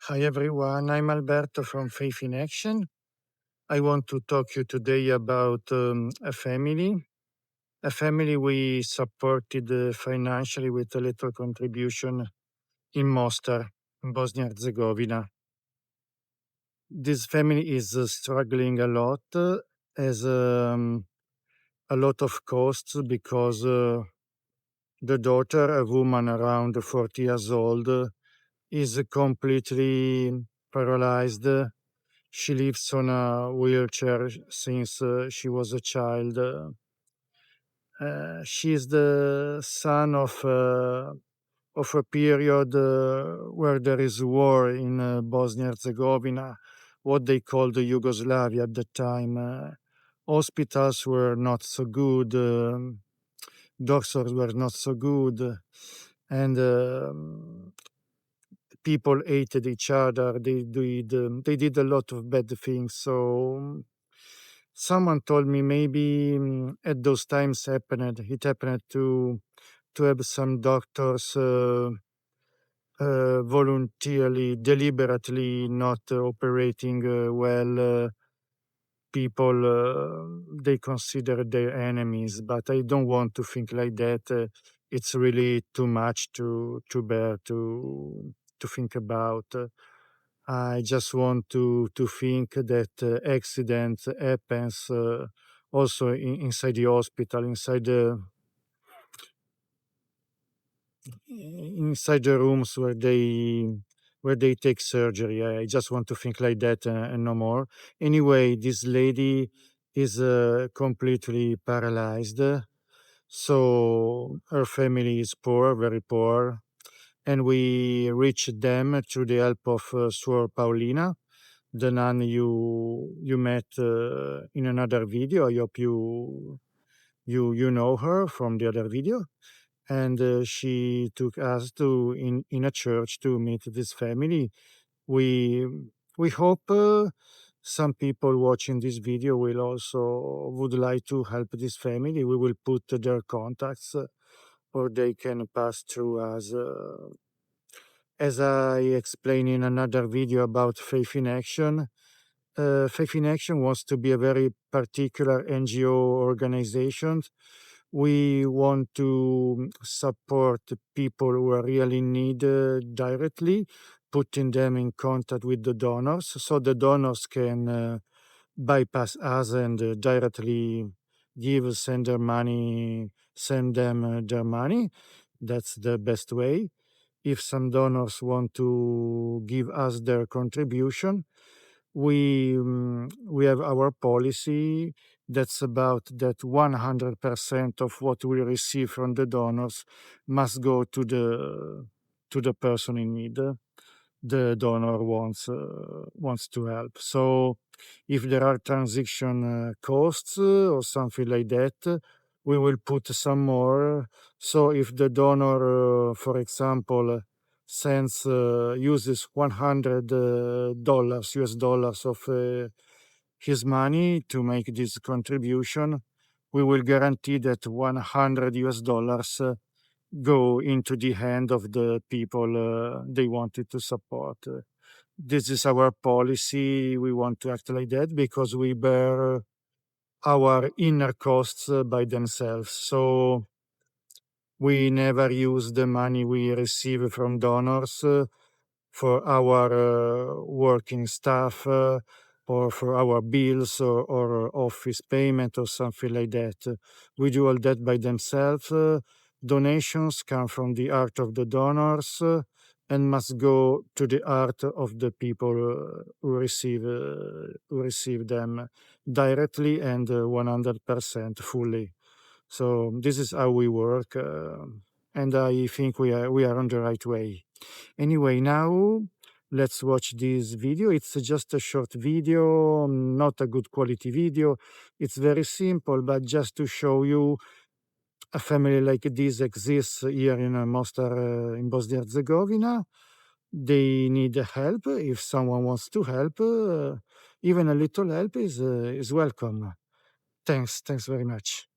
Hi everyone, I'm Alberto from Faith in Action. I want to talk you today about a family we supported financially with a little contribution in Mostar, in Bosnia Herzegovina. This family is struggling a lot, has a lot of costs because the daughter, a woman around 40 years old, is completely paralyzed. She lives on a wheelchair since she was a child. She is the son of a period where there is war in Bosnia Herzegovina, what they called the Yugoslavia at the time. Hospitals were not so good, doctors were not so good, and people hated each other. They did a lot of bad things. So someone told me maybe at those times it happened to have some doctors voluntarily, deliberately not operating well people they consider their enemies. But I don't want to think like that. It's really too much to bear to think about. I just want to think that accidents happens also inside the hospital, inside the rooms where they take surgery. I just want to think like that and no more. Anyway, this lady is completely paralyzed, so her family is poor, very poor, and we reached them through the help of Suor Paulina, the nun you met in another video. I hope you know her from the other video. And she took us to in a church to meet this family. We we hope some people watching this video will also would like to help this family. We will put their contacts, or they can pass through us. As I explained in another video about Faith in Action, Faith in Action wants to be a very particular NGO organization. We want to support people who are really in need directly, putting them in contact with the donors so the donors can bypass us and directly send them their money. That's the best way. If some donors want to give us their contribution, we have our policy that's about that 100% of what we receive from the donors must go to the person in need. The donor wants to help. So if there are transaction costs or something like that, we will put some more. So if the donor, for example, uses $100 US dollars of his money to make this contribution, we will guarantee that 100 US dollars go into the hand of the people they wanted to support. This is our policy. We want to act like that because we bear our inner costs by themselves. So we never use the money we receive from donors for our working staff or for our bills or office payment or something like that. We do all that by themselves. Donations come from the heart of the donors and must go to the heart of the people who receive them directly and 100% fully. So this is how we work, and I think we are on the right way. Anyway, now let's watch this video. It's just a short video, not a good quality video. It's very simple, but just to show you a family like this exists here in Mostar, in Bosnia Herzegovina. They need help. If someone wants to help, even a little help is welcome. Thanks very much.